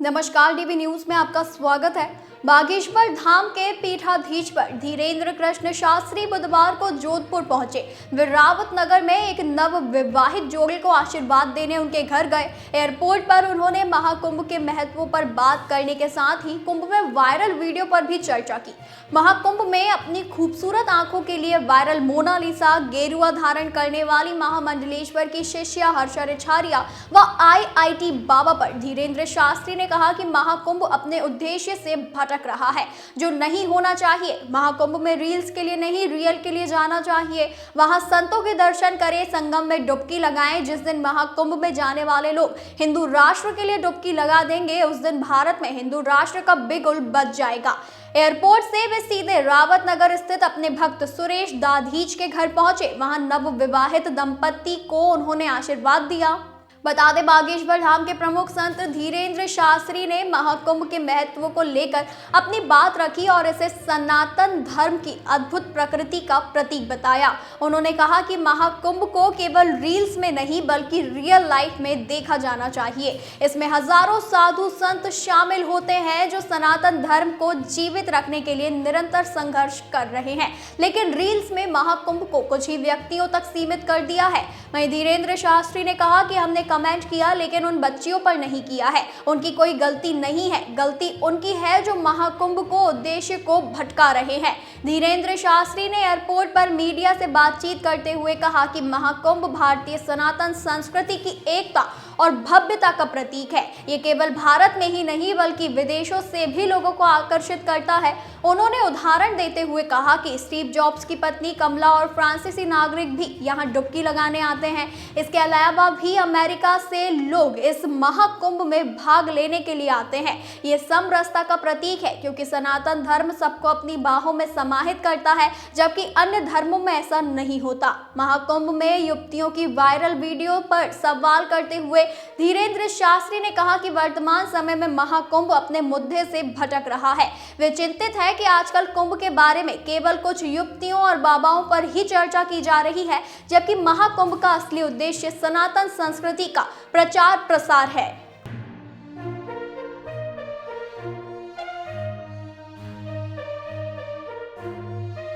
नमस्कार, dB news में आपका स्वागत है। बागेश्वर धाम के पीठाधीश पर धीरेन्द्र कृष्ण शास्त्री बुधवार को जोधपुर पहुंचे। वे रावत नगर में एक नव विवाहित जोड़े को आशीर्वाद देने उनके घर गए। एयरपोर्ट पर उन्होंने महाकुंभ के महत्व पर बात करने के साथ ही कुंभ में वायरल वीडियो पर भी चर्चा की। महाकुंभ में अपनी खूबसूरत आंखों के लिए वायरल मोनालिसा गेरुआ धारण करने वाली महामंडलेश्वर की शिष्या हर्षा रिछारिया व IIT बाबा पर धीरेन्द्र शास्त्री ने कहा कि महाकुंभ अपने उद्देश्य से भटक रहा है, जो नहीं होना चाहिए। महाकुंभ में रील्स के लिए नहीं, रियल के लिए जाना चाहिए। वहां संतों के दर्शन करें, संगम में डुबकी लगाएं। जिस दिन महाकुंभ में जाने वाले लोग हिंदू राष्ट्र के लिए डुबकी लगा देंगे, उस दिन भारत में हिंदू राष्ट्र का बिगुल बज जाएगा। एयरपोर्ट से वे सीधे रावत नगर स्थित अपने भक्त सुरेश दाधीच के घर पहुंचे। वहां नव विवाहित दंपति को उन्होंने आशीर्वाद दिया। बता दें, बागेश्वर धाम के प्रमुख संत धीरेन्द्र शास्त्री ने महाकुंभ के महत्व को लेकर अपनी बात रखी और इसे सनातन धर्म की अद्भुत प्रकृति का प्रतीक बताया। उन्होंने कहा कि महाकुंभ को केवल रील्स में नहीं बल्कि रियल लाइफ में देखा जाना चाहिए। इसमें हजारों साधु संत शामिल होते हैं जो सनातन धर्म को जीवित रखने के लिए निरंतर संघर्ष कर रहे हैं, लेकिन रील्स में महाकुंभ को कुछ ही व्यक्तियों तक सीमित कर दिया है। वहीं धीरेन्द्र शास्त्री ने कहा कि हमने कमेंट किया, लेकिन उन बच्चियों पर नहीं किया है। उनकी कोई गलती नहीं है, गलती उनकी है जो महाकुंभ को उद्देश्य को भटका रहे हैं। धीरेन्द्र शास्त्री ने एयरपोर्ट पर मीडिया से बातचीत करते हुए कहा कि महाकुंभ भारतीय सनातन संस्कृति की एकता और भव्यता का प्रतीक है। ये केवल भारत में ही नहीं बल्कि विदेशों से भी लोगों को आकर्षित करता है। उन्होंने उदाहरण देते हुए कहा कि स्टीव जॉब्स की पत्नी कमला और फ्रांसीसी नागरिक भी यहाँ डुबकी लगाने आते हैं। इसके अलावा भी अमेरिका से लोग इस महाकुंभ में भाग लेने के लिए आते हैं। ये समरसता का प्रतीक है, क्योंकि सनातन धर्म सबको अपनी बाहों में समाहित करता है, जबकि अन्य धर्मों में ऐसा नहीं होता। महाकुंभ में युवतियों की वायरल वीडियो पर सवाल करते हुए धीरेन्द्र शास्त्री ने कहा कि वर्तमान समय में महाकुंभ अपने मुद्दे से भटक रहा है। वे चिंतित है कि आजकल कुंभ के बारे में केवल कुछ युवतियों और बाबाओं पर ही चर्चा की जा रही है, जबकि महाकुंभ का असली उद्देश्य सनातन संस्कृति का प्रचार प्रसार है।